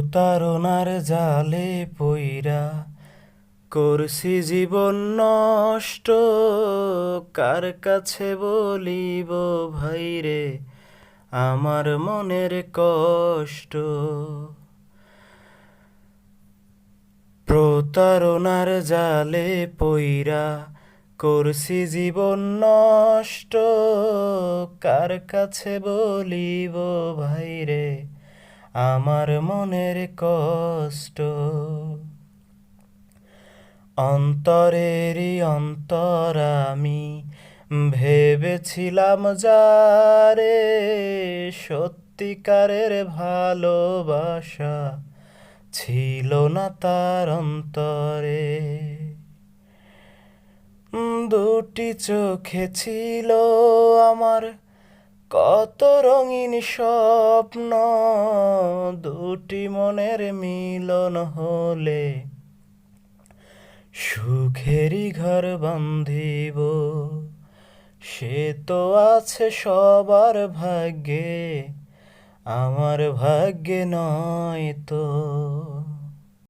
প্রতারণার জালে পইরা করছি জীবন নষ্ট। কার কাছে বলিব ভাইরে আমার মনের কষ্ট। প্রতারণার জালে পইরা করছি জীবন নষ্ট। কার কাছে বলিব ভাইরে আমার মনের কষ্ট। অন্তরেরই অন্তর আমি ভেবেছিলাম যারে, সত্যিকারের ভালোবাসা ছিল না তার অন্তরে। দুটি চোখে ছিল আমার কত রঙিন স্বপ্ন, দুটি মনের মিলন হলে সুখেরই ঘর বান্ধিব। সে তো আছে সবার ভাগ্যে, আমার ভাগ্যে নয় তো।